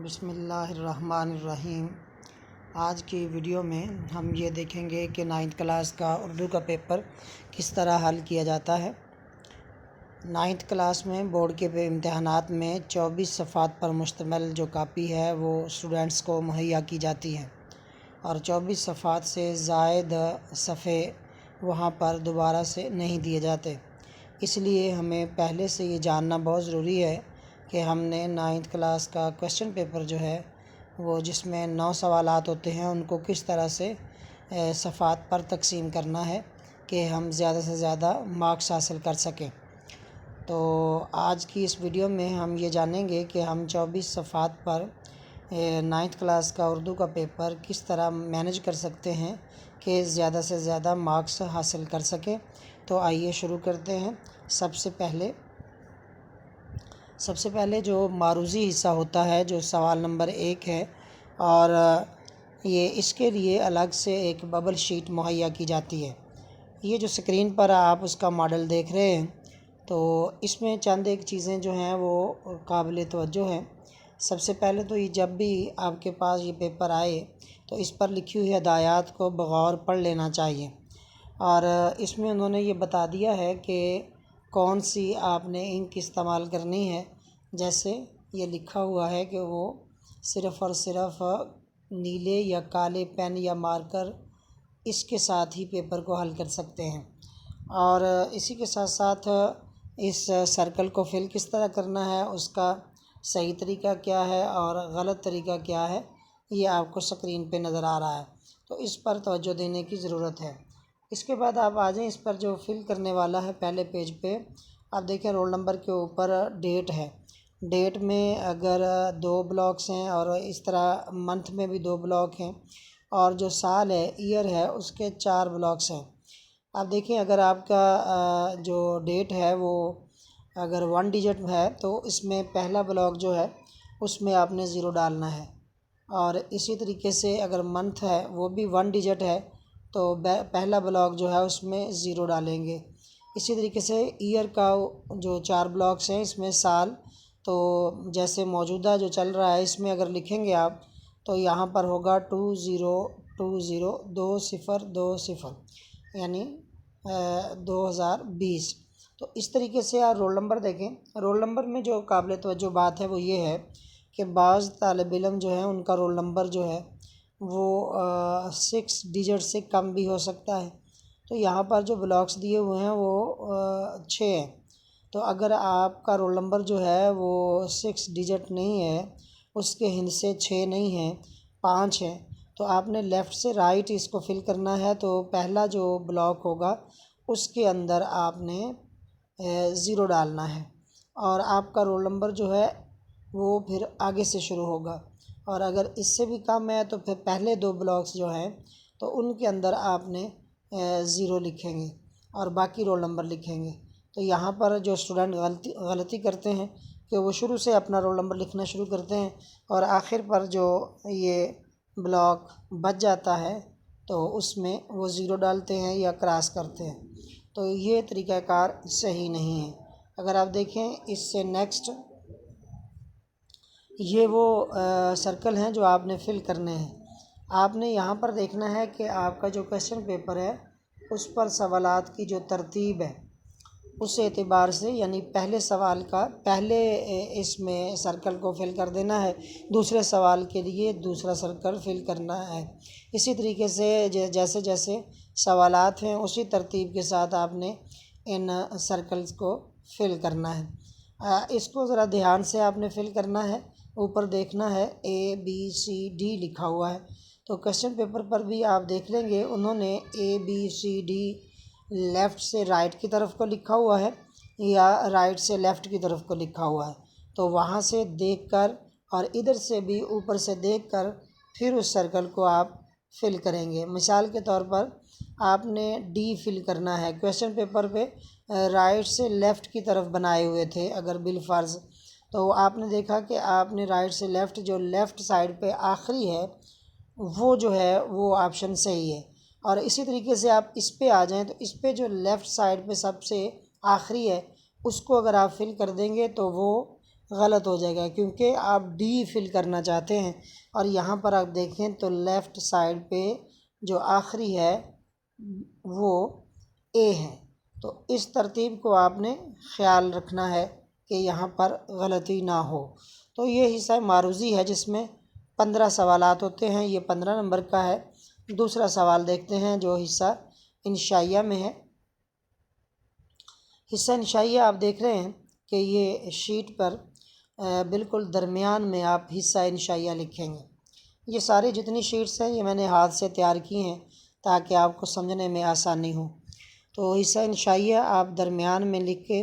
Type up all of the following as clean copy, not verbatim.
بسم اللہ الرحمن الرحیم۔ آج کی ویڈیو میں ہم یہ دیکھیں گے کہ 9th کلاس کا اردو کا پیپر کس طرح حل کیا جاتا ہے۔ 9th کلاس میں بورڈ کے امتحانات میں 24 صفحات پر مشتمل جو کاپی ہے وہ اسٹوڈنٹس کو مہیا کی جاتی ہے، اور 24 صفحات سے زائد صفحے وہاں پر دوبارہ سے نہیں دیے جاتے۔ اس لیے ہمیں پہلے سے یہ جاننا بہت ضروری ہے کہ ہم نے 9th کلاس کا کویسچن پیپر جو ہے وہ جس میں 9 سوالات ہوتے ہیں ان کو کس طرح سے صفحات پر تقسیم کرنا ہے کہ ہم زیادہ سے زیادہ مارکس حاصل کر سکیں۔ تو آج کی اس ویڈیو میں ہم یہ جانیں گے کہ ہم 24 صفحات پر 9th کلاس کا اردو کا پیپر کس طرح مینیج کر سکتے ہیں کہ زیادہ سے زیادہ مارکس حاصل کر سکیں۔ تو آئیے شروع کرتے ہیں۔ سب سے پہلے جو معروضی حصہ ہوتا ہے جو سوال نمبر 1 ہے، اور یہ اس کے لیے الگ سے ایک ببل شیٹ مہیا کی جاتی ہے۔ یہ جو سکرین پر آپ اس کا ماڈل دیکھ رہے ہیں، تو اس میں چند ایک چیزیں جو ہیں وہ قابل توجہ ہیں۔ سب سے پہلے تو یہ جب بھی آپ کے پاس یہ پیپر آئے تو اس پر لکھی ہوئی ہدایات کو بغور پڑھ لینا چاہیے، اور اس میں انہوں نے یہ بتا دیا ہے کہ کون سی آپ نے انک استعمال کرنی ہے۔ جیسے یہ لکھا ہوا ہے کہ وہ صرف اور صرف نیلے یا کالے پین یا مارکر اس کے ساتھ ہی پیپر کو حل کر سکتے ہیں، اور اسی کے ساتھ ساتھ اس سرکل کو فل کس طرح کرنا ہے، اس کا صحیح طریقہ کیا ہے اور غلط طریقہ کیا ہے، یہ آپ کو سکرین پہ نظر آ رہا ہے، تو اس پر توجہ دینے کی ضرورت ہے۔ اس کے بعد آپ آ جائیں اس پر جو فل کرنے والا ہے پہلے پیج پہ، آپ دیکھیں رول نمبر کے اوپر ڈیٹ ہے۔ ڈیٹ میں اگر 2 بلاکس ہیں اور اس طرح منتھ میں بھی 2 بلاک ہیں، اور جو سال ہے ایئر ہے اس کے 4 بلاکس ہیں۔ آپ دیکھیں اگر آپ کا جو ڈیٹ ہے وہ اگر 1 ڈیجٹ ہے تو اس میں پہلا بلاک جو ہے اس میں آپ نے 0 ڈالنا ہے، اور اسی طریقے سے اگر منتھ ہے وہ بھی 1 ڈیجٹ ہے تو پہلا بلاک جو ہے اس میں 0 ڈالیں گے۔ اسی طریقے سے ایئر کا جو 4 بلاکس ہیں اس میں سال، تو جیسے موجودہ جو چل رہا ہے اس میں اگر لکھیں گے آپ تو یہاں پر ہوگا 2020 یعنی 2020۔ تو اس طریقے سے آپ رول نمبر دیکھیں۔ رول نمبر میں جو قابل توجہ بات ہے وہ یہ ہے کہ بعض طالب علم جو ہیں ان کا رول نمبر جو ہے وہ 6 ڈیجٹ سے کم بھی ہو سکتا ہے، تو یہاں پر جو بلاکس دیے ہوئے ہیں وہ 6 ہیں۔ تو اگر آپ کا رول نمبر جو ہے وہ 6 ڈیجٹ نہیں ہے، اس کے ہندسے 6 نہیں ہیں، 5 ہیں، تو آپ نے لیفٹ سے رائٹ اس کو فل کرنا ہے۔ تو پہلا جو بلاک ہوگا اس کے اندر آپ نے 0 ڈالنا ہے، اور آپ کا رول نمبر جو ہے وہ پھر آگے سے شروع ہوگا، اور اگر اس سے بھی کم ہے تو پھر پہلے 2 بلاکس جو ہیں تو ان کے اندر آپ نے 0 لکھیں گے اور باقی رول نمبر لکھیں گے۔ تو یہاں پر جو اسٹوڈنٹ غلطی کرتے ہیں کہ وہ شروع سے اپنا رول نمبر لکھنا شروع کرتے ہیں، اور آخر پر جو یہ بلاک بچ جاتا ہے تو اس میں وہ 0 ڈالتے ہیں یا کراس کرتے ہیں، تو یہ طریقہ کار صحیح نہیں ہے۔ اگر آپ دیکھیں اس سے نیکسٹ، یہ وہ سرکل ہیں جو آپ نے فل کرنے ہیں۔ آپ نے یہاں پر دیکھنا ہے کہ آپ کا جو کویسچن پیپر ہے اس پر سوالات کی جو ترتیب ہے اس اعتبار سے، یعنی پہلے سوال کا پہلے اس میں سرکل کو فل کر دینا ہے، دوسرے سوال کے لیے دوسرا سرکل فل کرنا ہے۔ اسی طریقے سے جیسے جیسے سوالات ہیں اسی ترتیب کے ساتھ آپ نے ان سرکلز کو فل کرنا ہے۔ اس کو ذرا دھیان سے آپ نے فل کرنا ہے۔ اوپر دیکھنا ہے ABCD لکھا ہوا ہے، تو کویسچن پیپر پر بھی آپ دیکھ لیں گے انہوں نے ABCD لیفٹ سے رائٹ کی طرف کو لکھا ہوا ہے یا رائٹ سے لیفٹ کی طرف کو لکھا ہوا ہے، تو وہاں سے دیکھ کر اور ادھر سے بھی اوپر سے دیکھ کر پھر اس سرکل کو آپ فل کریں گے۔ مثال کے طور پر آپ نے D فل کرنا ہے۔ کویسچن پیپر پہ رائٹ سے لیفٹ کی طرف بنائے ہوئے تھے اگر بالفرض، تو آپ نے دیکھا کہ آپ نے رائٹ سے لیفٹ، جو لیفٹ سائڈ پہ آخری ہے وہ جو ہے وہ آپشن صحیح ہے، اور اسی طریقے سے آپ اس پہ آ جائیں تو اس پہ جو لیفٹ سائڈ پہ سب سے آخری ہے اس کو اگر آپ فل کر دیں گے تو وہ غلط ہو جائے گا، کیونکہ آپ ڈی فل کرنا چاہتے ہیں اور یہاں پر آپ دیکھیں تو لیفٹ سائڈ پہ جو آخری ہے وہ اے ہے۔ تو اس ترتیب کو آپ نے خیال رکھنا ہے کہ یہاں پر غلطی نہ ہو۔ تو یہ حصہ معروضی ہے جس میں 15 سوالات ہوتے ہیں، یہ 15 نمبر کا ہے۔ دوسرا سوال دیکھتے ہیں جو حصہ انشائیہ میں ہے۔ حصہ انشائیہ آپ دیکھ رہے ہیں کہ یہ شیٹ پر بالکل درمیان میں آپ حصہ انشائیہ لکھیں گے۔ یہ سارے جتنی شیٹس ہیں یہ میں نے ہاتھ سے تیار کی ہیں تاکہ آپ کو سمجھنے میں آسانی ہو۔ تو حصہ انشائیہ آپ درمیان میں لکھ کے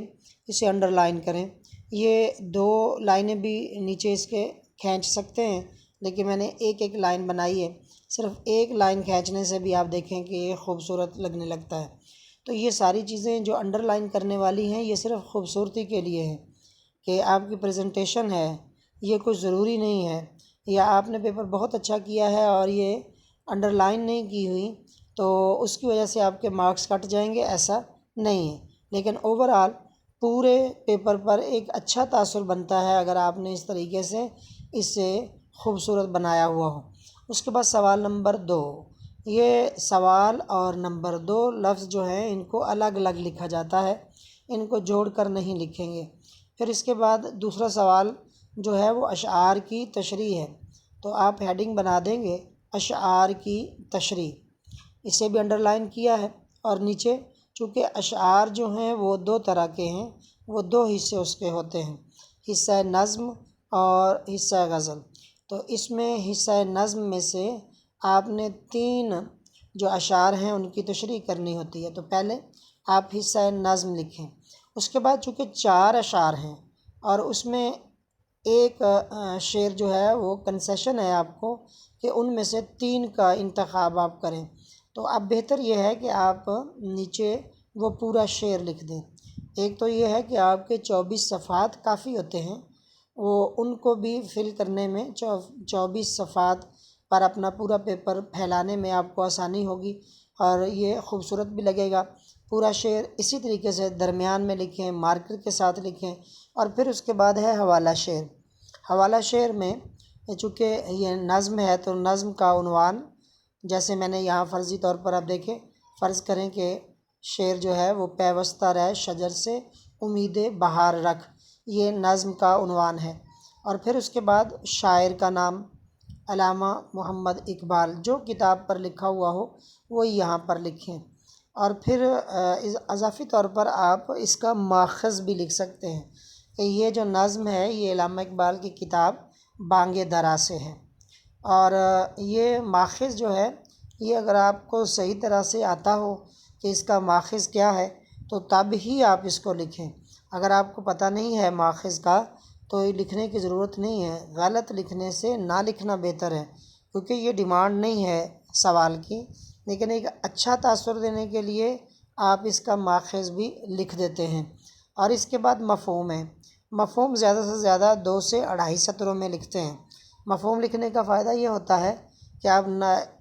اسے انڈر لائن کریں۔ یہ 2 لائنیں بھی نیچے اس کے کھینچ سکتے ہیں، لیکن میں نے ایک ایک لائن بنائی ہے۔ صرف ایک لائن کھینچنے سے بھی آپ دیکھیں کہ یہ خوبصورت لگنے لگتا ہے۔ تو یہ ساری چیزیں جو انڈر لائن کرنے والی ہیں یہ صرف خوبصورتی کے لیے ہیں کہ آپ کی پریزنٹیشن ہے، یہ کچھ ضروری نہیں ہے، یا آپ نے پیپر بہت اچھا کیا ہے اور یہ انڈر لائن نہیں کی ہوئی تو اس کی وجہ سے آپ کے مارکس کٹ جائیں گے، ایسا نہیں ہے۔ لیکن اوورآل پورے پیپر پر ایک اچھا تاثر بنتا ہے اگر آپ نے اس طریقے سے اسے خوبصورت بنایا ہوا ہو۔ اس کے بعد سوال نمبر 2، یہ سوال اور نمبر 2 لفظ جو ہیں ان کو الگ الگ لکھا جاتا ہے، ان کو جوڑ کر نہیں لکھیں گے۔ پھر اس کے بعد دوسرا سوال جو ہے وہ اشعار کی تشریح ہے، تو آپ ہیڈنگ بنا دیں گے اشعار کی تشریح، اسے بھی انڈر لائن کیا ہے۔ اور نیچے چونکہ اشعار جو ہیں وہ 2 طرح کے ہیں، وہ 2 حصے اس کے ہوتے ہیں، حصہ نظم اور حصہ غزل۔ تو اس میں حصہ نظم میں سے آپ نے 3 جو اشعار ہیں ان کی تشریح کرنی ہوتی ہے، تو پہلے آپ حصہ نظم لکھیں۔ اس کے بعد چونکہ 4 اشعار ہیں اور اس میں ایک شعر جو ہے وہ کنسیشن ہے آپ کو کہ ان میں سے 3 کا انتخاب آپ کریں، تو اب بہتر یہ ہے کہ آپ نیچے وہ پورا شعر لکھ دیں۔ ایک تو یہ ہے کہ آپ کے 24 صفحات کافی ہوتے ہیں، وہ ان کو بھی فل کرنے میں 24 صفحات پر اپنا پورا پیپر پھیلانے میں آپ کو آسانی ہوگی اور یہ خوبصورت بھی لگے گا۔ پورا شعر اسی طریقے سے درمیان میں لکھیں، مارکر کے ساتھ لکھیں۔ اور پھر اس کے بعد ہے حوالہ شعر۔ حوالہ شعر میں چونکہ یہ نظم ہے تو نظم کا عنوان، جیسے میں نے یہاں فرضی طور پر آپ دیکھیں، فرض کریں کہ شعر جو ہے وہ پیوستہ رہ شجر سے امید بہار رکھ، یہ نظم کا عنوان ہے۔ اور پھر اس کے بعد شاعر کا نام علامہ محمد اقبال، جو کتاب پر لکھا ہوا ہو وہ یہاں پر لکھیں۔ اور پھر اضافی طور پر آپ اس کا ماخذ بھی لکھ سکتے ہیں کہ یہ جو نظم ہے یہ علامہ اقبال کی کتاب بانگ درا سے ہے۔ اور یہ ماخذ جو ہے یہ اگر آپ کو صحیح طرح سے آتا ہو کہ اس کا ماخذ کیا ہے تو تب ہی آپ اس کو لکھیں۔ اگر آپ کو پتہ نہیں ہے ماخذ کا تو لکھنے کی ضرورت نہیں ہے، غلط لکھنے سے نہ لکھنا بہتر ہے، کیونکہ یہ ڈیمانڈ نہیں ہے سوال کی، لیکن ایک اچھا تاثر دینے کے لیے آپ اس کا ماخذ بھی لکھ دیتے ہیں۔ اور اس کے بعد مفہوم ہے۔ مفہوم زیادہ سے زیادہ 2 سے 2.5 سطروں میں لکھتے ہیں۔ مفہوم لکھنے کا فائدہ یہ ہوتا ہے کہ آپ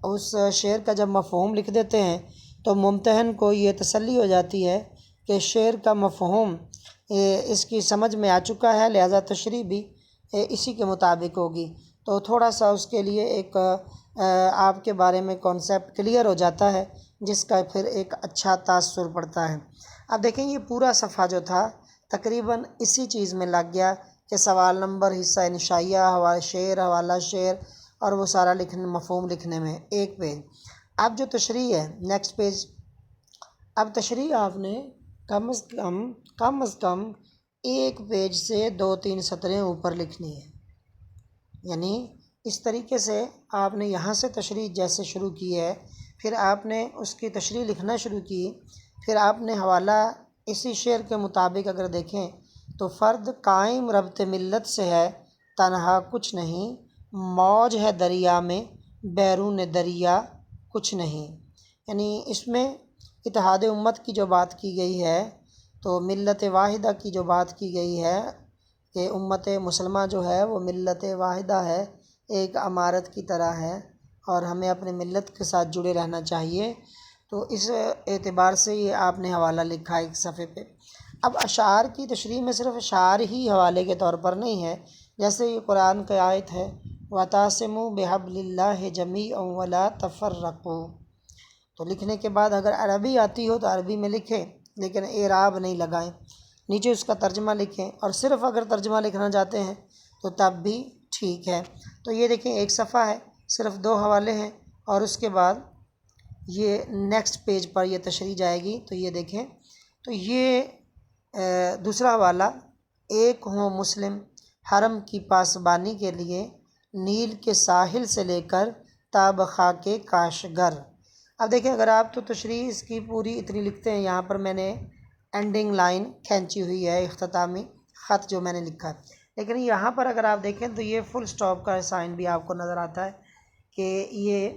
اس شعر کا جب مفہوم لکھ دیتے ہیں تو ممتحن کو یہ تسلی ہو جاتی ہے کہ شعر کا مفہوم اس کی سمجھ میں آ چکا ہے، لہذا تشریح بھی اسی کے مطابق ہوگی، تو تھوڑا سا اس کے لیے ایک آپ کے بارے میں کانسیپٹ کلیئر ہو جاتا ہے، جس کا پھر ایک اچھا تاثر پڑتا ہے۔ اب دیکھیں یہ پورا صفحہ جو تھا تقریباً اسی چیز میں لگ گیا کہ سوال نمبر، حصہ انشائیہ، حوالہ شعر اور وہ سارا مفہوم لکھنے میں ایک پیج۔ اب جو تشریح ہے نیکسٹ پیج، اب تشریح آپ نے کم از کم ایک پیج سے 2-3 سطریں اوپر لکھنی ہے، یعنی اس طریقے سے آپ نے یہاں سے تشریح جیسے شروع کی ہے، پھر آپ نے اس کی تشریح لکھنا شروع کی، پھر آپ نے حوالہ اسی شعر کے مطابق اگر دیکھیں تو فرد قائم ربط ملت سے ہے تنہا کچھ نہیں، موج ہے دریا میں بیرون دریا کچھ نہیں، یعنی اس میں اتحاد امت کی جو بات کی گئی ہے، تو ملت واحدہ کی جو بات کی گئی ہے کہ امت مسلمہ جو ہے وہ ملت واحدہ ہے، ایک عمارت کی طرح ہے اور ہمیں اپنے ملت کے ساتھ جڑے رہنا چاہیے، تو اس اعتبار سے یہ آپ نے حوالہ لکھا ایک صفحے پہ۔ اب اشعار کی تشریح میں صرف اشعار ہی حوالے کے طور پر نہیں ہے، جیسے یہ قرآن کی آیت ہے وَتَعْصِمُوا بِحَبْلِ اللَّهِ جَمِيعًا وَلَا تَفَرَّقُوا، تو لکھنے کے بعد اگر عربی آتی ہو تو عربی میں لکھیں، لیکن اعراب نہیں لگائیں، نیچے اس کا ترجمہ لکھیں، اور صرف اگر ترجمہ لکھنا چاہتے ہیں تو تب بھی ٹھیک ہے۔ تو یہ دیکھیں ایک صفحہ ہے، صرف 2 حوالے ہیں، اور اس کے بعد یہ نیکسٹ پیج پر یہ تشریح جائے گی، تو یہ دیکھیں، تو یہ دوسرا حوالہ، ایک ہوں مسلم حرم کی پاسبانی کے لیے نیل کے ساحل سے لے کر تاب خاک کاشگر۔ اب دیکھیں اگر آپ تو تشریح اس کی پوری اتنی لکھتے ہیں، یہاں پر میں نے اینڈنگ لائن کھینچی ہوئی ہے، اختتامی خط جو میں نے لکھا ہے، لیکن یہاں پر اگر آپ دیکھیں تو یہ فل سٹاپ کا سائن بھی آپ کو نظر آتا ہے کہ یہ،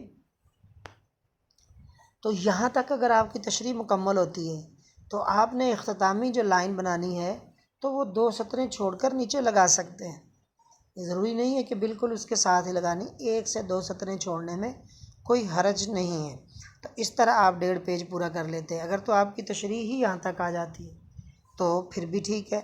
تو یہاں تک اگر آپ کی تشریح مکمل ہوتی ہے تو آپ نے اختتامی جو لائن بنانی ہے تو وہ 2 سطریں چھوڑ کر نیچے لگا سکتے ہیں، ضروری نہیں ہے کہ بالکل اس کے ساتھ ہی لگانی، 1 سے 2 سطریں چھوڑنے میں کوئی حرج نہیں ہے۔ تو اس طرح آپ 1.5 پیج پورا کر لیتے ہیں۔ اگر تو آپ کی تشریح ہی یہاں تک آ جاتی ہے تو پھر بھی ٹھیک ہے،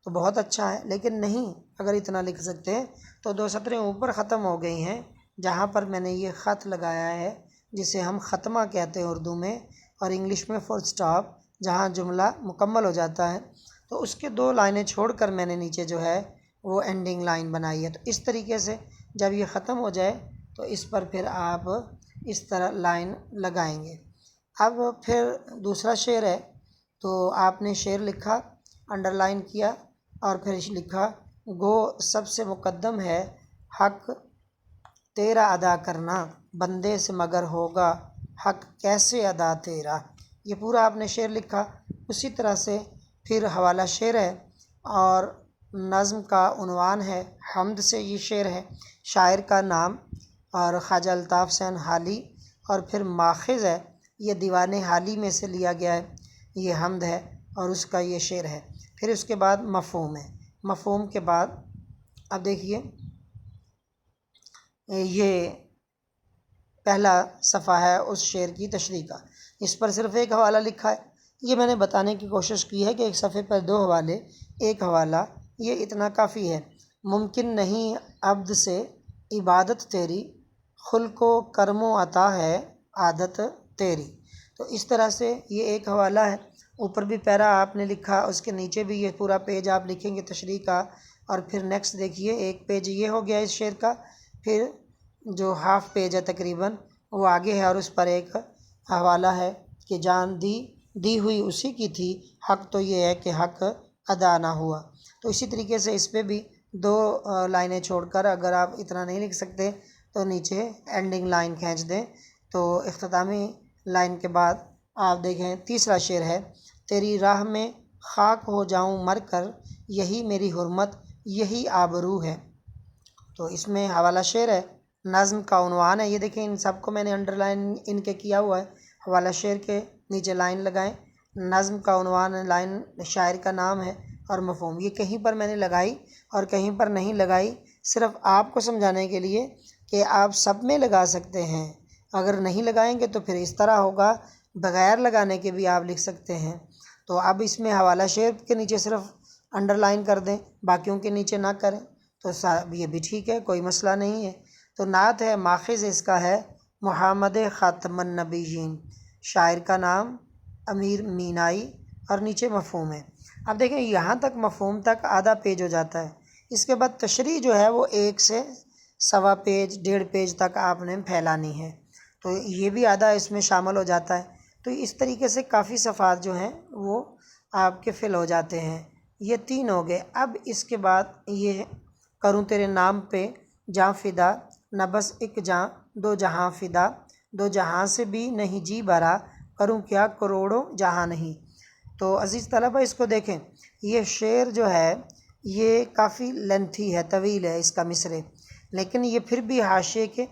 تو بہت اچھا ہے، لیکن نہیں اگر اتنا لکھ سکتے ہیں تو 2 سطریں اوپر ختم ہو گئی ہیں، جہاں پر میں نے یہ خط لگایا ہے جسے ہم ختمہ کہتے ہیں اردو میں، اور انگلش میں فل سٹاپ، جہاں جملہ مکمل ہو جاتا ہے، تو اس کے 2 لائنیں چھوڑ کر میں نے نیچے جو ہے وہ اینڈنگ لائن بنائی ہے۔ تو اس طریقے سے جب یہ ختم ہو جائے تو اس پر پھر آپ اس طرح لائن لگائیں گے۔ اب پھر دوسرا شعر ہے، تو آپ نے شعر لکھا، انڈر لائن کیا، اور پھر لکھا گو سب سے مقدم ہے حق تیرا ادا کرنا، بندے سے مگر ہوگا حق کیسے ادا تیرا۔ یہ پورا آپ نے شعر لکھا۔ اسی طرح سے پھر حوالہ شعر ہے، اور نظم کا عنوان ہے حمد سے، یہ شعر ہے، شاعر کا نام اور خواجہ الطاف حسین حالی، اور پھر ماخذ ہے، یہ دیوان حالی میں سے لیا گیا ہے، یہ حمد ہے اور اس کا یہ شعر ہے۔ پھر اس کے بعد مفہوم ہے، مفہوم کے بعد اب دیکھیے یہ پہلا صفحہ ہے اس شعر کی تشریح کا، اس پر صرف 1 حوالہ لکھا ہے۔ یہ میں نے بتانے کی کوشش کی ہے کہ ایک صفحے پر 2 حوالے، 1 حوالہ، یہ اتنا کافی ہے۔ ممکن نہیں عبد سے عبادت تیری، خلق و کرم و عطا ہے عادت تیری۔ تو اس طرح سے یہ 1 حوالہ ہے۔ اوپر بھی پیرا آپ نے لکھا، اس کے نیچے بھی یہ پورا پیج آپ لکھیں گے تشریح کا، اور پھر نیکسٹ دیکھیے 1 پیج یہ ہو گیا اس شعر کا، پھر جو ہاف پیج ہے تقریباً وہ آگے ہے، اور اس پر ایک حوالہ ہے کہ جان دی ہوئی اسی کی تھی، حق تو یہ ہے کہ حق ادا نہ ہوا۔ تو اسی طریقے سے اس پہ بھی 2 لائنیں چھوڑ کر، اگر آپ اتنا نہیں لکھ سکتے تو نیچے اینڈنگ لائن کھینچ دیں۔ تو اختتامی لائن کے بعد آپ دیکھیں تیسرا شعر ہے، تیری راہ میں خاک ہو جاؤں مر کر، یہی میری حرمت یہی آبرو ہے۔ تو اس میں حوالہ شعر ہے، نظم کا عنوان ہے، یہ دیکھیں ان سب کو میں نے انڈر لائن ان کے کیا ہوا ہے، حوالہ شعر کے نیچے لائن لگائیں، نظم کا عنوان ہے، لائن شاعر کا نام ہے، اور مفہوم یہ کہیں پر میں نے لگائی اور کہیں پر نہیں لگائی، صرف آپ کو سمجھانے کے لیے کہ آپ سب میں لگا سکتے ہیں، اگر نہیں لگائیں گے تو پھر اس طرح ہوگا، بغیر لگانے کے بھی آپ لکھ سکتے ہیں۔ تو اب اس میں حوالہ شعر کے نیچے صرف انڈر لائن کر دیں، باقیوں کے نیچے نہ کریں، تو یہ بھی ٹھیک ہے، کوئی مسئلہ نہیں ہے۔ تو نعت ہے، ماخذ اس کا ہے محمد خاتم النبیین، شاعر کا نام امیر مینائی، اور نیچے مفہوم ہے۔ اب دیکھیں یہاں تک مفہوم تک آدھا پیج ہو جاتا ہے، اس کے بعد تشریح جو ہے وہ 1 سے سوا پیج 1.5 پیج تک آپ نے پھیلانی ہے، تو یہ بھی آدھا اس میں شامل ہو جاتا ہے۔ تو اس طریقے سے کافی صفحات جو ہیں وہ آپ کے فل ہو جاتے ہیں۔ یہ 3 ہو گئے۔ اب اس کے بعد یہ کروں تیرے نام پہ جاں فدا، نہ بس ایک جاں 2 جہاں فدا، 2 جہاں سے بھی نہیں جی بھرا، کروں کیا کروڑوں جہاں نہیں۔ تو عزیز طلبہ اس کو دیکھیں، یہ شعر جو ہے یہ کافی لینتھی ہے، طویل ہے اس کا مصرعے، لیکن یہ پھر بھی حاشیے کے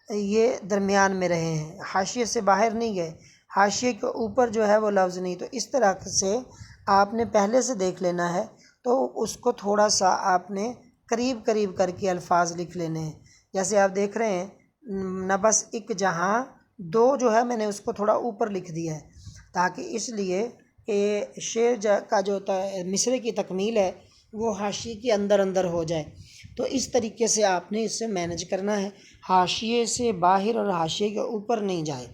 یہ درمیان میں رہے ہیں، حاشیے سے باہر نہیں گئے، حاشیے کے اوپر جو ہے وہ لفظ نہیں۔ تو اس طرح سے آپ نے پہلے سے دیکھ لینا ہے، تو اس کو تھوڑا سا آپ نے قریب قریب کر کے الفاظ لکھ لینے ہیں۔ جیسے آپ دیکھ رہے ہیں نہ بس ایک جہاں 2 جو ہے میں نے اس کو تھوڑا اوپر لکھ دیا ہے، تاکہ اس لیے کہ شعر کا جو مصرے کی تکمیل ہے وہ حاشیے کے اندر اندر ہو جائے، تو اس طریقے سے آپ نے اس سے مینج کرنا ہے، حاشیے سے باہر اور حاشیے کے اوپر نہیں جائے۔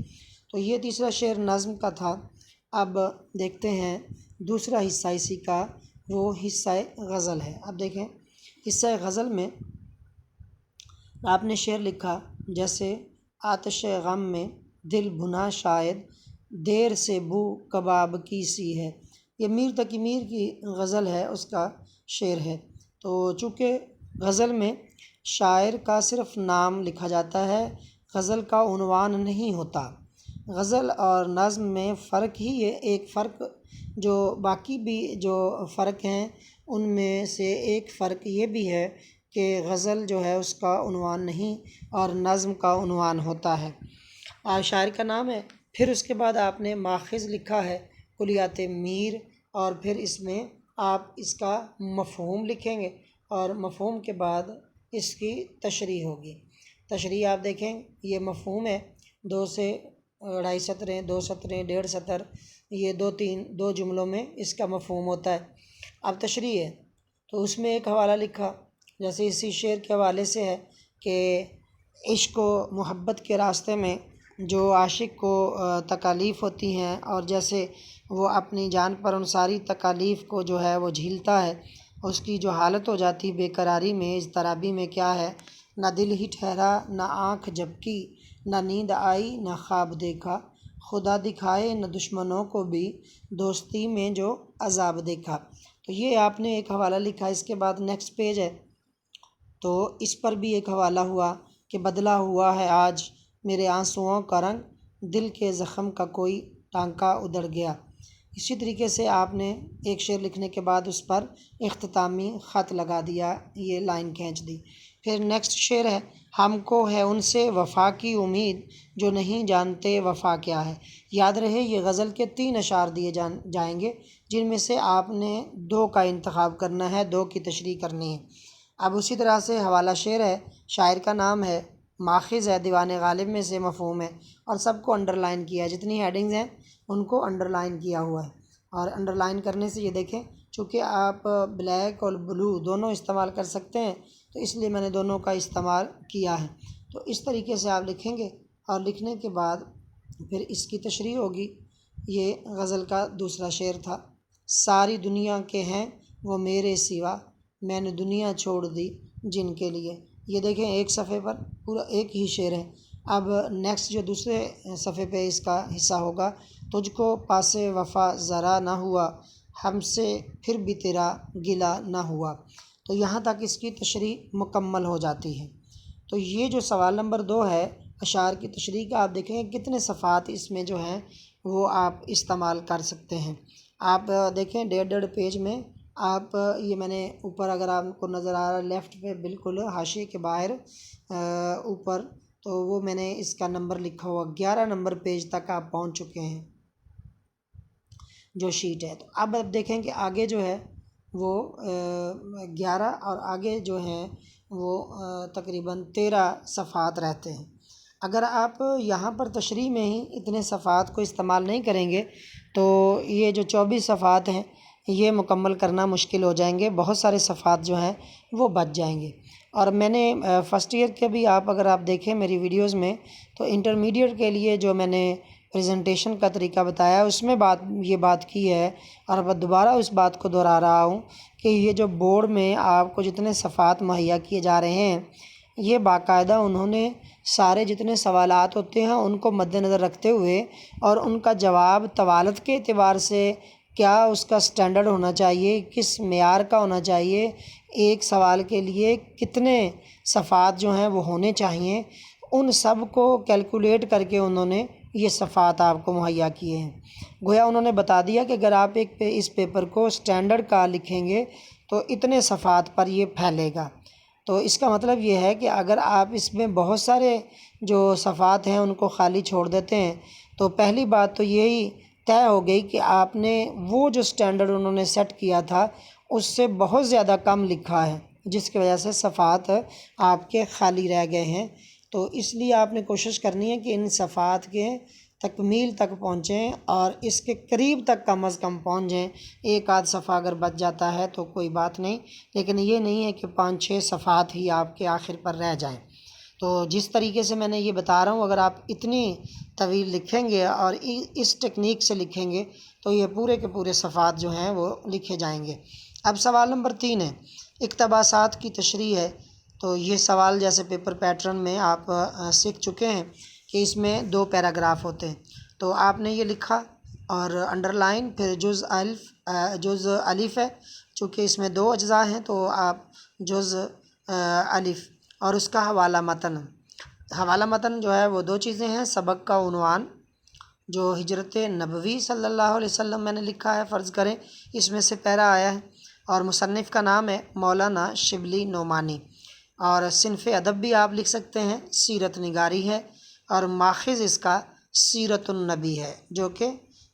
تو یہ تیسرا شعر نظم کا تھا۔ اب دیکھتے ہیں دوسرا حصہ اسی کا، وہ حصہ غزل ہے۔ اب دیکھیں حصہ غزل میں آپ نے شعر لکھا جیسے آتش غم میں دل بھنا شاید دیر سے بو کباب کی سی ہے۔ یہ میر تقی میر کی غزل ہے، اس کا شعر ہے۔ تو چونکہ غزل میں شاعر کا صرف نام لکھا جاتا ہے، غزل کا عنوان نہیں ہوتا۔ غزل اور نظم میں فرق ہی ہے، ایک فرق جو باقی بھی جو فرق ہیں ان میں سے ایک فرق یہ بھی ہے کہ غزل جو ہے اس کا عنوان نہیں اور نظم کا عنوان ہوتا ہے، اور شاعر کا نام ہے۔ پھر اس کے بعد آپ نے ماخذ لکھا ہے کلیات میر، اور پھر اس میں آپ اس کا مفہوم لکھیں گے، اور مفہوم کے بعد اس کی تشریح ہوگی۔ تشریح آپ دیکھیں، یہ مفہوم ہے، 2 سے 2.5 سطریں، 2 سطریں، 1.5 سطر، یہ 2 جملوں میں اس کا مفہوم ہوتا ہے۔ اب تشریح ہے تو اس میں ایک حوالہ لکھا، جیسے اسی شعر کے حوالے سے ہے کہ عشق و محبت کے راستے میں جو عاشق کو تکالیف ہوتی ہیں، اور جیسے وہ اپنی جان پر ان ساری تکالیف کو جو ہے وہ جھیلتا ہے، اس کی جو حالت ہو جاتی بے قراری میں، اضطرابی میں، کیا ہے، نہ دل ہی ٹھہرا نہ آنکھ جھپکی، نہ نیند آئی نہ خواب دیکھا، خدا دکھائے نہ دشمنوں کو بھی دوستی میں جو عذاب دیکھا۔ تو یہ آپ نے ایک حوالہ لکھا۔ اس کے بعد نیکسٹ پیج ہے، تو اس پر بھی ایک حوالہ ہوا کہ بدلا ہوا ہے آج میرے آنسوؤں کا رنگ، دل کے زخم کا کوئی ٹانکا ادھڑ گیا۔ اسی طریقے سے آپ نے ایک شعر لکھنے کے بعد اس پر اختتامی خط لگا دیا، یہ لائن کھینچ دی۔ پھر نیکسٹ شعر ہے، ہم کو ہے ان سے وفا کی امید جو نہیں جانتے وفا کیا ہے۔ یاد رہے یہ غزل کے 3 اشعار دیے جائیں گے، جن میں سے آپ نے 2 کا انتخاب کرنا ہے، 2 کی تشریح کرنی ہے۔ اب اسی طرح سے حوالہ شعر ہے، شاعر کا نام ہے، ماخذ ہے دیوان غالب میں سے، مفہوم ہے، اور سب کو انڈر لائن کیا ہے، جتنی ہیڈنگز ہیں ان کو انڈر لائن کیا ہوا ہے۔ اور انڈر لائن کرنے سے یہ دیکھیں، چونکہ آپ بلیک اور بلو دونوں استعمال کر سکتے ہیں، تو اس لیے میں نے دونوں کا استعمال کیا ہے۔ تو اس طریقے سے آپ لکھیں گے، اور لکھنے کے بعد پھر اس کی تشریح ہوگی۔ یہ غزل کا دوسرا شعر تھا، ساری دنیا کے ہیں وہ میرے سوا، میں نے دنیا چھوڑ دی جن کے لیے۔ یہ دیکھیں ایک صفحے پر پورا ایک ہی شعر ہے۔ اب نیکسٹ جو دوسرے صفحے پہ اس کا حصہ ہوگا، تجھ کو پاس وفا ذرا نہ ہوا، ہم سے پھر بھی تیرا گلہ نہ ہوا۔ تو یہاں تک اس کی تشریح مکمل ہو جاتی ہے۔ تو یہ جو سوال نمبر 2 ہے اشعار کی تشریح کا، آپ دیکھیں کتنے صفحات اس میں جو ہیں وہ آپ استعمال کر سکتے ہیں۔ آپ دیکھیں 1.5 پیج میں آپ یہ میں نے اوپر اگر آپ کو نظر آ رہا ہے لیفٹ پہ بالکل حاشیے کے باہر اوپر، تو وہ میں نے اس کا نمبر لکھا ہوا 11 نمبر پیج تک آپ پہنچ چکے ہیں جو شیٹ ہے۔ تو اب دیکھیں کہ آگے جو ہے وہ 11 اور آگے جو ہیں وہ تقریباً 13 صفحات رہتے ہیں۔ اگر آپ یہاں پر تشریح میں ہی اتنے صفحات کو استعمال نہیں کریں گے تو یہ جو 24 صفحات ہیں یہ مکمل کرنا مشکل ہو جائیں گے، بہت سارے صفحات جو ہیں وہ بچ جائیں گے۔ اور میں نے فرسٹ ایئر کے بھی اگر آپ دیکھیں میری ویڈیوز میں، تو انٹرمیڈیٹ کے لیے جو میں نے پریزنٹیشن کا طریقہ بتایا اس میں یہ بات کی ہے، اور اب دوبارہ اس بات کو دہرا رہا ہوں کہ یہ جو بورڈ میں آپ کو جتنے صفحات مہیا کیے جا رہے ہیں، یہ باقاعدہ انہوں نے سارے جتنے سوالات ہوتے ہیں ان کو مد نظر رکھتے ہوئے، اور ان کا جواب طوالت کے اعتبار سے کیا اس کا سٹینڈرڈ ہونا چاہیے، کس معیار کا ہونا چاہیے، ایک سوال کے لیے کتنے صفحات جو ہیں وہ ہونے چاہیے، ان سب کو کیلکولیٹ کر کے انہوں نے یہ صفحات آپ کو مہیا کیے ہیں۔ گویا انہوں نے بتا دیا کہ اگر آپ اس پیپر کو سٹینڈرڈ کا لکھیں گے تو اتنے صفحات پر یہ پھیلے گا۔ تو اس کا مطلب یہ ہے کہ اگر آپ اس میں بہت سارے جو صفحات ہیں ان کو خالی چھوڑ دیتے ہیں تو پہلی بات تو یہی طے ہو گئی کہ آپ نے وہ جو سٹینڈرڈ انہوں نے سیٹ کیا تھا اس سے بہت زیادہ کم لکھا ہے، جس کی وجہ سے صفحات آپ کے خالی رہ گئے ہیں۔ تو اس لیے آپ نے کوشش کرنی ہے کہ ان صفحات کے تکمیل تک پہنچیں اور اس کے قریب تک کم از کم پہنچ جائیں۔ ایک آدھ صفحہ اگر بچ جاتا ہے تو کوئی بات نہیں، لیکن یہ نہیں ہے کہ 5-6 صفحات ہی آپ کے آخر پر رہ جائیں۔ تو جس طریقے سے میں نے یہ بتا رہا ہوں، اگر آپ اتنی طویل لکھیں گے اور اس ٹیکنیک سے لکھیں گے تو یہ پورے کے پورے صفحات جو ہیں وہ لکھے جائیں گے۔ اب سوال نمبر 3 ہے، اقتباسات کی تشریح ہے۔ تو یہ سوال جیسے پیپر پیٹرن میں آپ سیکھ چکے ہیں کہ اس میں 2 پیراگراف ہوتے ہیں، تو آپ نے یہ لکھا اور انڈر لائن، پھر جز الف ہے، چونکہ اس میں 2 اجزاء ہیں تو آپ جز الف، اور اس کا حوالہ متن۔ حوالہ متن جو ہے وہ 2 چیزیں ہیں، سبق کا عنوان جو ہجرت نبوی صلی اللہ علیہ وسلم میں نے لکھا ہے، فرض کریں اس میں سے پیرا آیا ہے، اور مصنف کا نام ہے مولانا شبلی نعمانی، اور صنف ادب بھی آپ لکھ سکتے ہیں، سیرت نگاری ہے، اور ماخذ اس کا سیرت النبی ہے جو کہ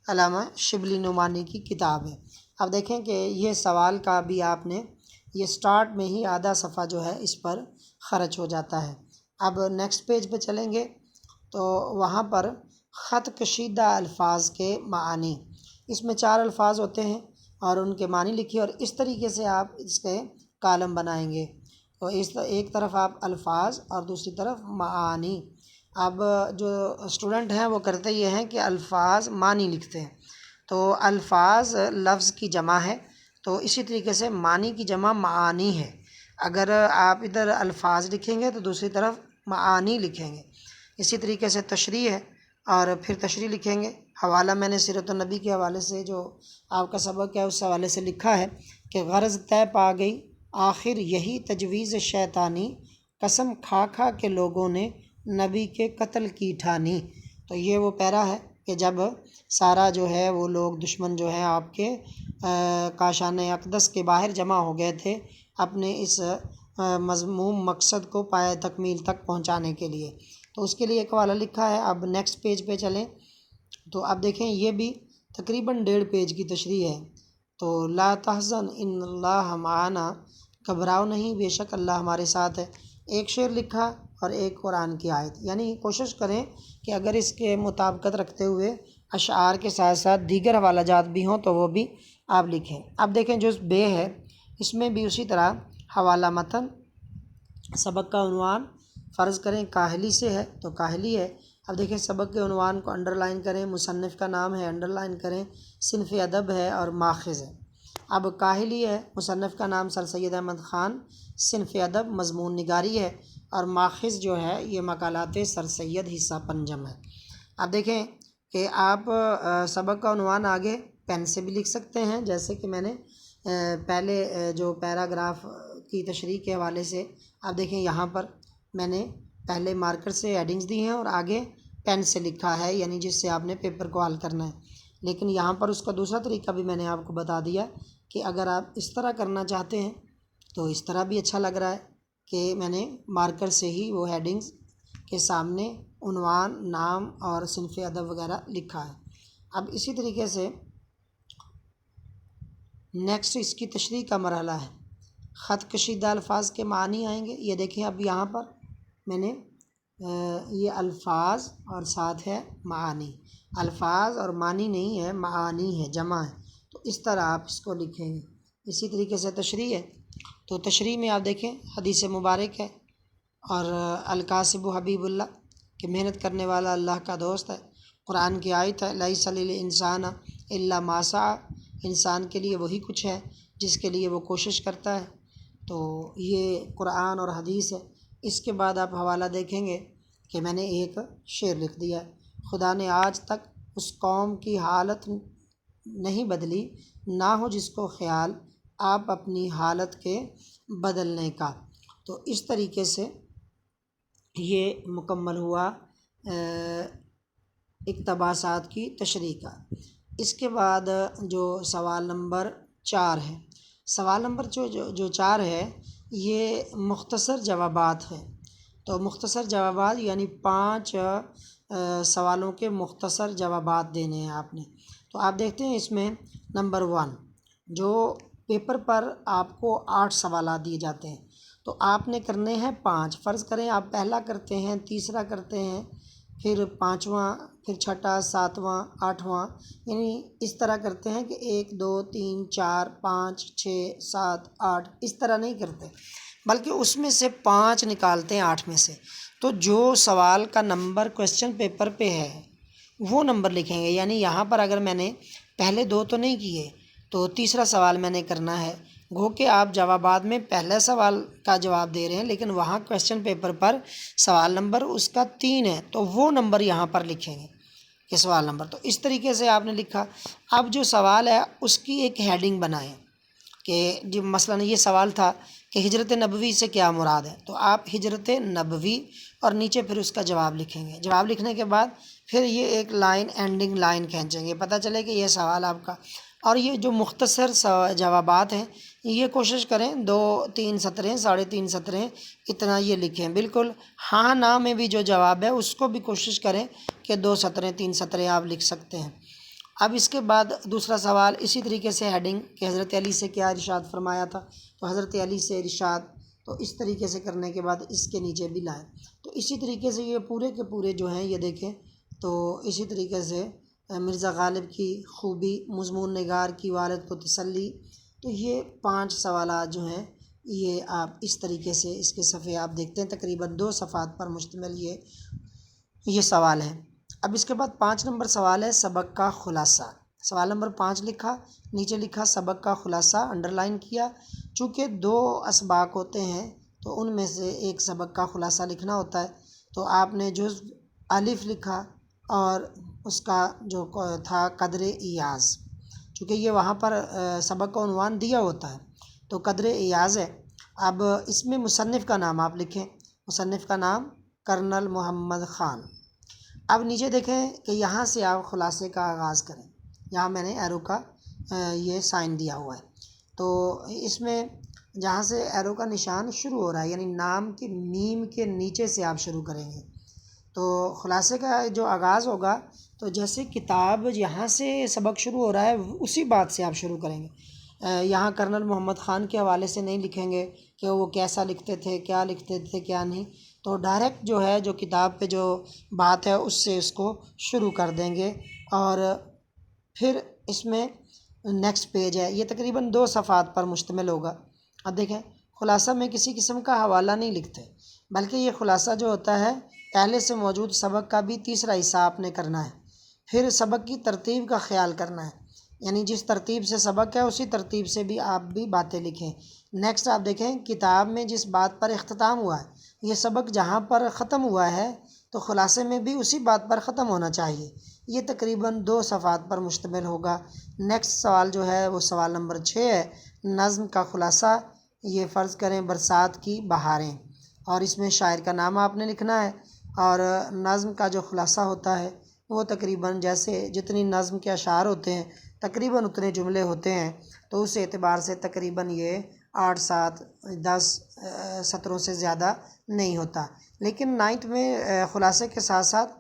علامہ شبلی نعمانی کی کتاب ہے۔ اب دیکھیں کہ یہ سوال کا بھی آپ نے یہ سٹارٹ میں ہی آدھا صفحہ جو ہے اس پر خرچ ہو جاتا ہے۔ اب نیکسٹ پیج پہ چلیں گے تو وہاں پر خط کشیدہ الفاظ کے معانی، اس میں 4 الفاظ ہوتے ہیں اور ان کے معنی لکھیے، اور اس طریقے سے آپ اس کے کالم بنائیں گے۔ تو ایک طرف آپ الفاظ اور دوسری طرف معانی۔ اب جو اسٹوڈنٹ ہیں وہ کرتے یہ ہیں کہ الفاظ معنی لکھتے ہیں، تو الفاظ لفظ کی جمع ہے، تو اسی طریقے سے معنی کی جمع معانی ہے۔ اگر آپ ادھر الفاظ لکھیں گے تو دوسری طرف معانی لکھیں گے۔ اسی طریقے سے تشریح ہے، اور پھر تشریح لکھیں گے۔ حوالہ میں نے سیرت النبی کے حوالے سے جو آپ کا سبق ہے اس حوالے سے لکھا ہے کہ غرض طے پا گئی آخر یہی تجویز شیطانی، قسم کھا کھا کے لوگوں نے نبی کے قتل کی ٹھانی۔ تو یہ وہ پیرا ہے کہ جب سارا جو ہے وہ لوگ دشمن جو ہیں آپ کے کاشان اقدس کے باہر جمع ہو گئے تھے اپنے اس مذموم مقصد کو پائے تکمیل تک پہنچانے کے لیے، تو اس کے لیے ایک حوالہ لکھا ہے۔ اب نیکسٹ پیج پہ چلیں تو اب دیکھیں یہ بھی تقریباً 1.5 پیج کی تشریح ہے۔ تو لا تحزن ان اللہ معنا، گھبراؤ نہیں بے شک اللہ ہمارے ساتھ ہے۔ ایک شعر لکھا اور ایک قرآن کی آیت، یعنی کوشش کریں کہ اگر اس کے مطابقت رکھتے ہوئے اشعار کے ساتھ ساتھ دیگر حوالہ جات بھی ہوں تو وہ بھی آپ لکھیں۔ اب دیکھیں جز بے ہے، اس میں بھی اسی طرح حوالہ متن، سبق کا عنوان، فرض کریں کاہلی سے ہے تو کاہلی ہے۔ اب دیکھیں سبق کے عنوان کو انڈر لائن کریں، مصنف کا نام ہے انڈر لائن کریں، صنف ادب ہے اور ماخذ ہے۔ اب کاہلی ہے، مصنف کا نام سر سید احمد خان، صنف ادب مضمون نگاری ہے، اور ماخذ جو ہے یہ مقالات سر سید حصہ پنجم ہے۔ اب دیکھیں کہ آپ سبق کا عنوان آگے پین سے بھی لکھ سکتے ہیں، جیسے کہ میں نے پہلے جو پیراگراف کی تشریح کے حوالے سے آپ دیکھیں یہاں پر میں نے پہلے مارکر سے ہیڈنگز دی ہیں اور آگے پین سے لکھا ہے، یعنی جس سے آپ نے پیپر کو حل کرنا ہے۔ لیکن یہاں پر اس کا دوسرا طریقہ بھی میں نے آپ کو بتا دیا کہ اگر آپ اس طرح کرنا چاہتے ہیں تو اس طرح بھی اچھا لگ رہا ہے کہ میں نے مارکر سے ہی وہ ہیڈنگز کے سامنے عنوان، نام اور صنف ادب وغیرہ لکھا ہے۔ اب اسی طریقے سے نیکسٹ اس کی تشریح کا مرحلہ ہے، خط کشیدہ الفاظ کے معنی آئیں گے۔ یہ دیکھیں اب یہاں پر میں نے یہ الفاظ اور ساتھ ہے معانی، الفاظ اور معنی نہیں ہے، معانی ہے، جمع ہے، تو اس طرح آپ اس کو لکھیں گے۔ اسی طریقے سے تشریح ہے، تو تشریح میں آپ دیکھیں حدیث مبارک ہے اور الکاسب حبیب اللہ کہ محنت کرنے والا اللہ کا دوست ہے، قرآن کی آیت ہے لیس للانسان الا ما سعی، انسان کے لیے وہی کچھ ہے جس کے لیے وہ کوشش کرتا ہے، تو یہ قرآن اور حدیث ہے۔ اس کے بعد آپ حوالہ دیکھیں گے کہ میں نے ایک شعر لکھ دیا ہے، خدا نے آج تک اس قوم کی حالت نہیں بدلی، نہ ہو جس کو خیال آپ اپنی حالت کے بدلنے کا۔ تو اس طریقے سے یہ مکمل ہوا اقتباسات کی تشریح کا۔ اس کے بعد جو سوال نمبر 4 ہے، سوال نمبر جو 4 ہے یہ مختصر جوابات ہے۔ تو مختصر جوابات یعنی 5 سوالوں کے مختصر جوابات دینے ہیں آپ نے۔ تو آپ دیکھتے ہیں اس میں نمبر 1 جو پیپر پر آپ کو 8 سوالات دیے جاتے ہیں، تو آپ نے کرنے ہیں 5۔ فرض کریں آپ پہلا کرتے ہیں، تیسرا کرتے ہیں، پھر پانچواں، پھر چھٹا، ساتواں، آٹھواں، یعنی اس طرح کرتے ہیں کہ 1 2 3 4 5 6 7 8، اس طرح نہیں کرتے، بلکہ اس میں سے 5 نکالتے ہیں 8 میں سے۔ تو جو سوال کا نمبر کویسچن پیپر پہ ہے وہ نمبر لکھیں گے، یعنی یہاں پر اگر میں نے پہلے 2 تو نہیں کیے تو تیسرا سوال میں نے کرنا ہے، گو کہ آپ جوابات میں پہلے سوال کا جواب دے رہے ہیں لیکن وہاں کویسچن پیپر پر سوال نمبر اس کا 3 ہے، تو وہ نمبر یہاں پر لکھیں گے کہ سوال نمبر۔ تو اس طریقے سے آپ نے لکھا۔ اب جو سوال ہے اس کی ایک ہیڈنگ بنائیں کہ جو مثلاً یہ سوال تھا کہ ہجرت نبوی سے کیا مراد ہے، تو آپ ہجرت نبوی اور نیچے پھر اس کا جواب لکھیں گے۔ جواب لکھنے کے بعد پھر یہ ایک لائن، اینڈنگ لائن کھینچیں گے، پتہ چلے کہ یہ سوال آپ کا۔ اور یہ جو مختصر جوابات ہیں یہ کوشش کریں 2 3 سطریں، 3.5 سطریں اتنا یہ لکھیں، بالکل ہاں نا میں بھی جو جواب ہے اس کو بھی کوشش کریں کہ 2 سطریں 3 سطریں آپ لکھ سکتے ہیں۔ اب اس کے بعد دوسرا سوال اسی طریقے سے ہیڈنگ کہ حضرت علی سے کیا ارشاد فرمایا تھا، تو حضرت علی سے ارشاد، تو اس طریقے سے کرنے کے بعد اس کے نیچے بھی لائیں۔ تو اسی طریقے سے یہ پورے کے پورے جو ہیں یہ دیکھیں، تو اسی طریقے سے مرزا غالب کی خوبی، مضمون نگار کی والد کو تسلی، تو یہ 5 سوالات جو ہیں یہ آپ اس طریقے سے اس کے صفحے آپ دیکھتے ہیں، تقریباً 2 صفحات پر مشتمل یہ سوال ہے۔ اب اس کے بعد 5 نمبر سوال ہے سبق کا خلاصہ۔ سوال نمبر 5 لکھا، نیچے لکھا سبق کا خلاصہ، انڈر لائن کیا۔ چونکہ 2 اسباق ہوتے ہیں تو ان میں سے ایک سبق کا خلاصہ لکھنا ہوتا ہے، تو آپ نے جزء الف لکھا اور اس کا جو تھا قدر ایاز، چونکہ یہ وہاں پر سبق کا عنوان دیا ہوتا ہے تو قدر ایاز ہے۔ اب اس میں مصنف کا نام آپ لکھیں، مصنف کا نام کرنل محمد خان۔ اب نیچے دیکھیں کہ یہاں سے آپ خلاصے کا آغاز کریں، یہاں میں نے ایرو کا یہ سائن دیا ہوا ہے، تو اس میں جہاں سے ایرو کا نشان شروع ہو رہا ہے یعنی نام کے میم کے نیچے سے آپ شروع کریں گے، تو خلاصے کا جو آغاز ہوگا تو جیسے کتاب یہاں سے سبق شروع ہو رہا ہے اسی بات سے آپ شروع کریں گے۔ یہاں کرنل محمد خان کے حوالے سے نہیں لکھیں گے کہ وہ کیسا لکھتے تھے، کیا لکھتے تھے، کیا نہیں، تو ڈائریکٹ جو ہے جو کتاب پہ جو بات ہے اس سے اس کو شروع کر دیں گے۔ اور پھر اس میں نیکسٹ پیج ہے، یہ تقریباً 2 صفحات پر مشتمل ہوگا۔ اب دیکھیں خلاصہ میں کسی قسم کا حوالہ نہیں لکھتے، بلکہ یہ خلاصہ جو ہوتا ہے پہلے سے موجود سبق کا بھی تیسرا حصہ آپ نے کرنا ہے، پھر سبق کی ترتیب کا خیال کرنا ہے، یعنی جس ترتیب سے سبق ہے اسی ترتیب سے بھی آپ بھی باتیں لکھیں۔ نیکسٹ آپ دیکھیں کتاب میں جس بات پر اختتام ہوا ہے، یہ سبق جہاں پر ختم ہوا ہے تو خلاصے میں بھی اسی بات پر ختم ہونا چاہیے۔ یہ تقریباً 2 صفحات پر مشتمل ہوگا۔ نیکسٹ سوال جو ہے وہ سوال نمبر 6 ہے، نظم کا خلاصہ۔ یہ فرض کریں برسات کی بہاریں، اور اس میں شاعر کا نام آپ نے لکھنا ہے، اور نظم کا جو خلاصہ ہوتا ہے وہ تقریباً جیسے جتنی نظم کے اشعار ہوتے ہیں تقریباً اتنے جملے ہوتے ہیں، تو اس اعتبار سے تقریباً یہ 8 7 10 سطروں سے زیادہ نہیں ہوتا۔ لیکن 9th میں خلاصے کے ساتھ ساتھ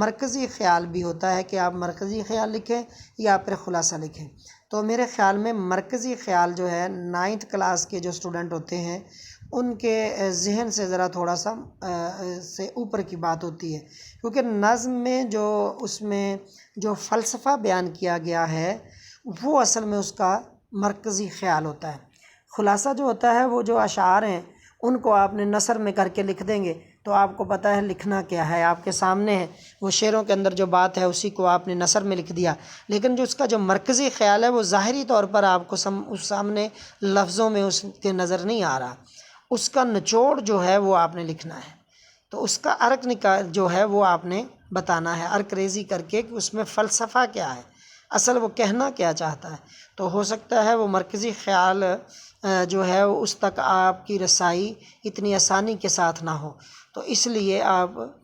مرکزی خیال بھی ہوتا ہے کہ آپ مرکزی خیال لکھیں یا پھر خلاصہ لکھیں، تو میرے خیال میں مرکزی خیال جو ہے 9th کلاس کے جو اسٹوڈنٹ ہوتے ہیں ان کے ذہن سے ذرا تھوڑا سا سے اوپر کی بات ہوتی ہے، کیونکہ نظم میں جو اس میں جو فلسفہ بیان کیا گیا ہے وہ اصل میں اس کا مرکزی خیال ہوتا ہے۔ خلاصہ جو ہوتا ہے وہ جو اشعار ہیں ان کو آپ نے نثر میں کر کے لکھ دیں گے تو آپ کو پتہ ہے لکھنا کیا ہے، آپ کے سامنے ہے، وہ شعروں کے اندر جو بات ہے اسی کو آپ نے نثر میں لکھ دیا، لیکن جو اس کا جو مرکزی خیال ہے وہ ظاہری طور پر آپ کو اس سامنے لفظوں میں اس کے نظر نہیں آ رہا، اس کا نچوڑ جو ہے وہ آپ نے لکھنا ہے، تو اس کا ارک جو ہے وہ آپ نے بتانا ہے، ارک ریزی کر کے کہ اس میں فلسفہ کیا ہے، اصل وہ کہنا کیا چاہتا ہے۔ تو ہو سکتا ہے وہ مرکزی خیال جو ہے اس تک آپ کی رسائی اتنی آسانی کے ساتھ نہ ہو، تو اس لیے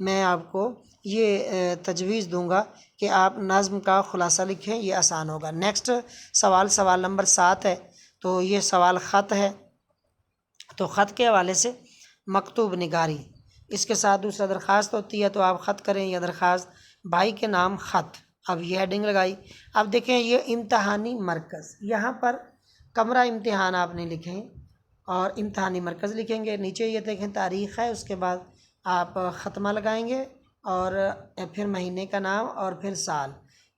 میں آپ کو یہ تجویز دوں گا کہ آپ نظم کا خلاصہ لکھیں، یہ آسان ہوگا۔ نیکسٹ سوال نمبر 7 ہے، تو یہ سوال خط ہے، تو خط کے حوالے سے مکتوب نگاری، اس کے ساتھ دوسرا درخواست ہوتی ہے، تو آپ خط کریں یا درخواست، بھائی کے نام خط، اب یہ ہیڈنگ لگائی۔ اب دیکھیں یہ امتحانی مرکز، یہاں پر کمرہ امتحان آپ نے لکھیں اور امتحانی مرکز لکھیں گے، نیچے یہ دیکھیں تاریخ ہے، اس کے بعد آپ ختمہ لگائیں گے اور پھر مہینے کا نام اور پھر سال،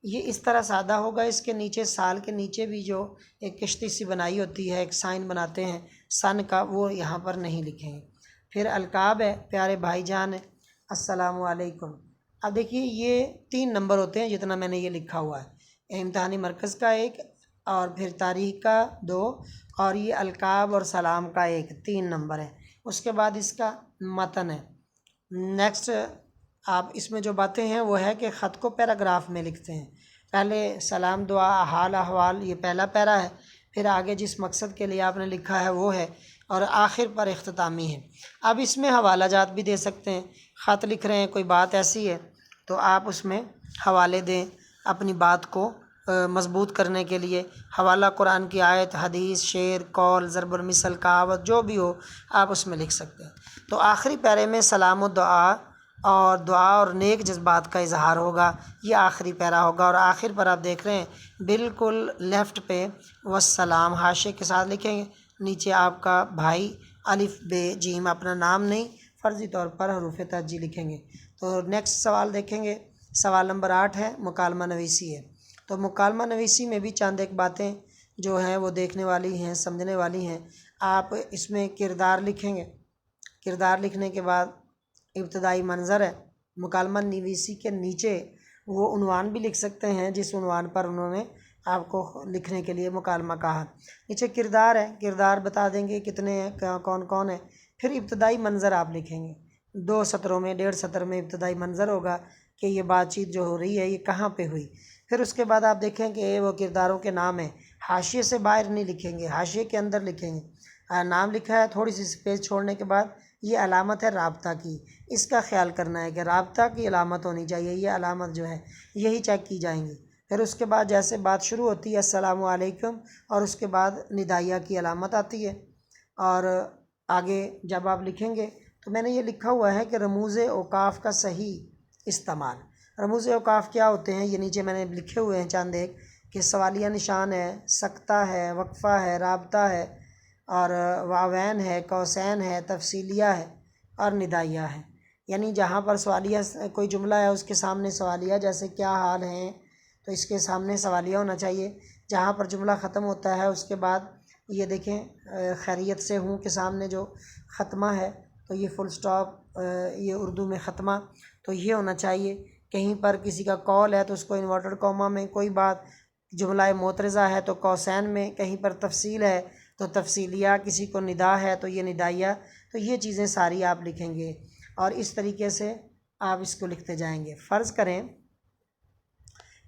یہ اس طرح سادہ ہوگا۔ اس کے نیچے سال کے نیچے بھی جو ایک کشتی سی بنائی ہوتی ہے، ایک سائن بناتے ہیں سن کا، وہ یہاں پر نہیں لکھیں گے۔ پھر القاب ہے، پیارے بھائی جان السلام علیکم۔ اب دیکھیے یہ 3 نمبر ہوتے ہیں جتنا میں نے یہ لکھا ہوا ہے، امتحانی مرکز کا 1 اور پھر تاریخ کا 2 اور یہ القاب اور سلام کا 1، 3 نمبر ہے۔ اس کے بعد اس کا متن ہے۔ نیکسٹ آپ اس میں جو باتیں ہیں وہ ہے کہ خط کو پیراگراف میں لکھتے ہیں۔ پہلے سلام، دعا، حال احوال، یہ پہلا پیرا ہے، پھر آگے جس مقصد کے لیے آپ نے لکھا ہے وہ ہے، اور آخر پر اختتامی ہے۔ اب اس میں حوالہ جات بھی دے سکتے ہیں، خط لکھ رہے ہیں، کوئی بات ایسی ہے تو آپ اس میں حوالے دیں اپنی بات کو مضبوط کرنے کے لیے۔ حوالہ قرآن کی آیت، حدیث، شعر، قول، ضرب المثل، کہاوت، جو بھی ہو آپ اس میں لکھ سکتے ہیں۔ تو آخری پیرے میں سلام و دعا اور نیک جذبات کا اظہار ہوگا، یہ آخری پیرا ہوگا۔ اور آخر پر آپ دیکھ رہے ہیں بالکل لیفٹ پہ والسلام حاشیے کے ساتھ لکھیں گے، نیچے آپ کا بھائی الف بے جیم، اپنا نام نہیں، فرضی طور پر حروف ترجیع لکھیں گے۔ تو نیکسٹ سوال دیکھیں گے، سوال نمبر 8 ہے، مکالمہ نویسی ہے۔ تو مکالمہ نویسی میں بھی چند ایک باتیں جو ہیں وہ دیکھنے والی ہیں، سمجھنے والی ہیں۔ آپ اس میں کردار لکھیں گے، کردار لکھنے کے بعد ابتدائی منظر ہے۔ مکالمہ نویسی کے نیچے وہ عنوان بھی لکھ سکتے ہیں جس عنوان پر انہوں نے آپ کو لکھنے کے لیے مکالمہ کہا۔ نیچے کردار ہے، کردار بتا دیں گے کتنے ہیں، کون کون ہے۔ پھر ابتدائی منظر آپ لکھیں گے، 2 سطروں میں، 1.5 سطر میں ابتدائی منظر ہوگا کہ یہ بات چیت جو ہو رہی ہے یہ کہاں پہ ہوئی۔ پھر اس کے بعد آپ دیکھیں کہ وہ کرداروں کے نام ہیں، حاشیے سے باہر نہیں لکھیں گے، حاشیے کے اندر لکھیں گے۔ نام لکھا ہے، تھوڑی سی سپیس چھوڑنے کے بعد یہ علامت ہے رابطہ کی، اس کا خیال کرنا ہے کہ رابطہ کی علامت ہونی چاہیے، یہ علامت جو ہے یہی چیک کی جائیں گی۔ پھر اس کے بعد جیسے بات شروع ہوتی ہے السلام علیکم، اور اس کے بعد ندائیہ کی علامت آتی ہے۔ اور آگے جب آپ لکھیں گے تو میں نے یہ لکھا ہوا ہے کہ رموز اوقاف کا صحیح استعمال۔ رموز اوقاف کیا ہوتے ہیں، یہ نیچے میں نے لکھے ہوئے ہیں چند ایک، کہ سوالیہ نشان ہے، سکتہ ہے، وقفہ ہے، رابطہ ہے، اور واوین ہے، قوسین ہے، تفصیلیہ ہے، اور ندائیہ ہے۔ یعنی جہاں پر سوالیہ کوئی جملہ ہے اس کے سامنے سوالیہ، جیسے کیا حال ہیں تو اس کے سامنے سوالیہ ہونا چاہیے۔ جہاں پر جملہ ختم ہوتا ہے اس کے بعد یہ دیکھیں خیریت سے ہوں کے سامنے جو ختمہ ہے تو یہ فل سٹاپ، یہ اردو میں ختمہ تو یہ ہونا چاہیے۔ کہیں پر کسی کا قول ہے تو اس کو انورٹڈ کوما میں، کوئی بات جملہ معترضہ ہے تو قوسین میں، کہیں پر تفصیل ہے تو تفصیلیہ، کسی کو ندا ہے تو یہ ندائیہ۔ تو یہ چیزیں ساری آپ لکھیں گے اور اس طریقے سے آپ اس کو لکھتے جائیں گے۔ فرض کریں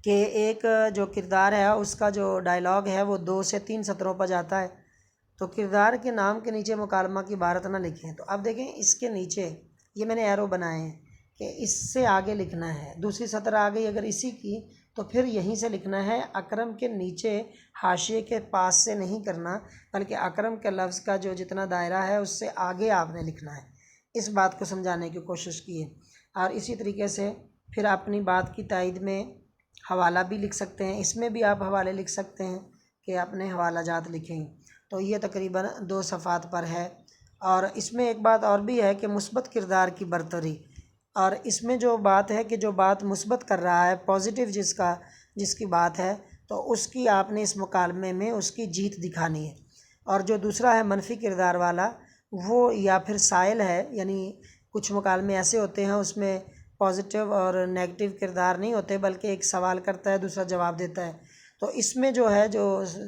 کہ ایک جو کردار ہے اس کا جو ڈائلاگ ہے وہ 2 سے 3 سطروں پر جاتا ہے، تو کردار کے نام کے نیچے مکالمہ کی عبارت نہ لکھیں۔ تو اب دیکھیں اس کے نیچے یہ میں نے ایرو بنائے ہیں کہ اس سے آگے لکھنا ہے، دوسری سطر آ گئی اگر اسی کی تو پھر یہیں سے لکھنا ہے، اکرم کے نیچے حاشیے کے پاس سے نہیں کرنا، بلکہ اکرم کے لفظ کا جو جتنا دائرہ ہے اس سے آگے آپ نے لکھنا ہے۔ اس بات کو سمجھانے کی کوشش کی ہے۔ اور اسی طریقے سے پھر اپنی بات کی تائید میں حوالہ بھی لکھ سکتے ہیں، اس میں بھی آپ حوالے لکھ سکتے ہیں کہ اپنے حوالہ جات لکھیں۔ تو یہ تقریباً 2 صفحات پر ہے۔ اور اس میں ایک بات اور بھی ہے کہ مثبت کردار کی برتری، اور اس میں جو بات ہے کہ جو بات مثبت کر رہا ہے، پازیٹیو جس کی بات ہے، تو اس کی آپ نے اس مکالمے میں اس کی جیت دکھانی ہے۔ اور جو دوسرا ہے منفی کردار والا، وہ یا پھر سائل ہے، یعنی کچھ مکالمے ایسے ہوتے ہیں اس میں پازیٹیو اور نیگیٹو کردار نہیں ہوتے، بلکہ ایک سوال کرتا ہے دوسرا جواب دیتا ہے۔ تو اس میں جو ہے جو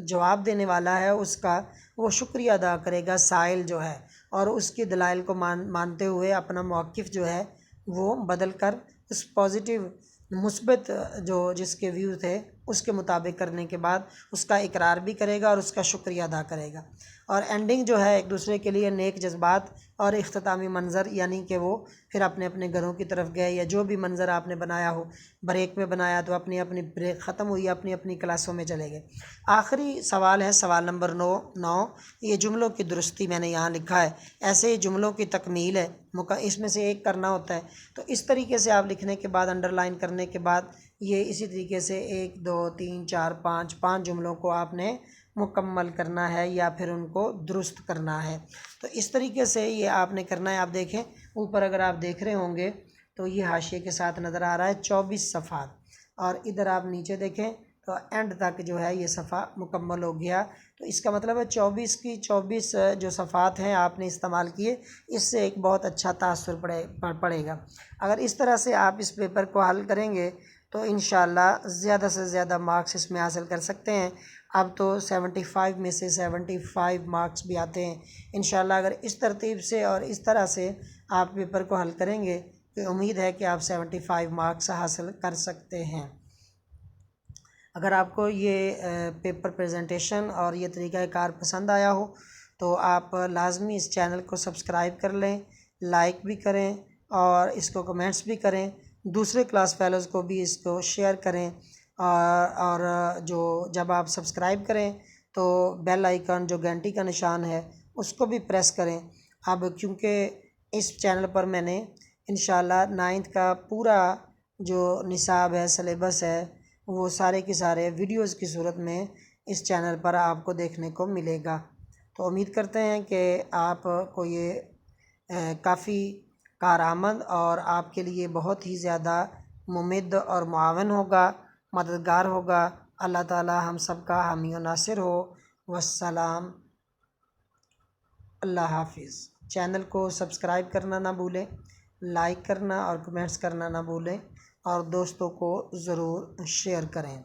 جواب دینے والا ہے اس کا وہ شکریہ ادا کرے گا سائل جو ہے، اور اس کی دلائل کو مانتے ہوئے اپنا موقف جو ہے وہ بدل کر اس پازیٹیو مثبت جو جس کے ویو تھے اس کے مطابق کرنے کے بعد اس کا اقرار بھی کرے گا اور اس کا شکریہ ادا کرے گا۔ اور اینڈنگ جو ہے ایک دوسرے کے لیے نیک جذبات اور اختتامی منظر، یعنی کہ وہ پھر اپنے اپنے گھروں کی طرف گئے، یا جو بھی منظر آپ نے بنایا ہو، بریک میں بنایا تو اپنی اپنی بریک ختم ہوئی، اپنی اپنی کلاسوں میں چلے گئے۔ آخری سوال ہے سوال نمبر 9، یہ جملوں کی درستی میں نے یہاں لکھا ہے، ایسے ہی جملوں کی تکمیل ہے، اس میں سے ایک کرنا ہوتا ہے۔ تو اس طریقے سے آپ لکھنے کے بعد انڈر لائن کرنے کے بعد یہ اسی طریقے سے 1 2 3 4 5 جملوں کو آپ نے مکمل کرنا ہے یا پھر ان کو درست کرنا ہے۔ تو اس طریقے سے یہ آپ نے کرنا ہے۔ آپ دیکھیں اوپر اگر آپ دیکھ رہے ہوں گے تو یہ حاشیے کے ساتھ نظر آ رہا ہے 24 صفحات، اور ادھر آپ نیچے دیکھیں تو اینڈ تک جو ہے یہ صفحہ مکمل ہو گیا۔ تو اس کا مطلب ہے 24 کی 24 جو صفحات ہیں آپ نے استعمال کیے، اس سے ایک بہت اچھا تاثر پڑے گا۔ اگر اس طرح سے آپ اس پیپر کو حل کریں گے تو انشاءاللہ زیادہ سے زیادہ مارکس اس میں حاصل کر سکتے ہیں۔ اب تو 75 میں سے 75 مارکس بھی آتے ہیں انشاءاللہ۔ اگر اس ترتیب سے اور اس طرح سے آپ پیپر کو حل کریں گے تو امید ہے کہ آپ 75 مارکس حاصل کر سکتے ہیں۔ اگر آپ کو یہ پیپر پریزنٹیشن اور یہ طریقہ کار پسند آیا ہو تو آپ لازمی اس چینل کو سبسکرائب کر لیں، لائک بھی کریں اور اس کو کمنٹس بھی کریں، دوسرے کلاس فیلوز کو بھی اس کو شیئر کریں، اور جو جب آپ سبسکرائب کریں تو بیل آئیکن جو گھنٹی کا نشان ہے اس کو بھی پریس کریں۔ اب کیونکہ اس چینل پر میں نے انشاءاللہ 9th کا پورا جو نصاب ہے، سلیبس ہے، وہ سارے کے سارے ویڈیوز کی صورت میں اس چینل پر آپ کو دیکھنے کو ملے گا۔ تو امید کرتے ہیں کہ آپ کو یہ کافی کارآمد اور آپ کے لیے بہت ہی زیادہ ممد اور معاون ہوگا، مددگار ہوگا۔ اللہ تعالی ہم سب کا حامی و ناصر ہو۔ والسلام، اللہ حافظ۔ چینل کو سبسکرائب کرنا نہ بھولیں، لائک کرنا اور کمنٹس کرنا نہ بھولیں، اور دوستوں کو ضرور شیئر کریں۔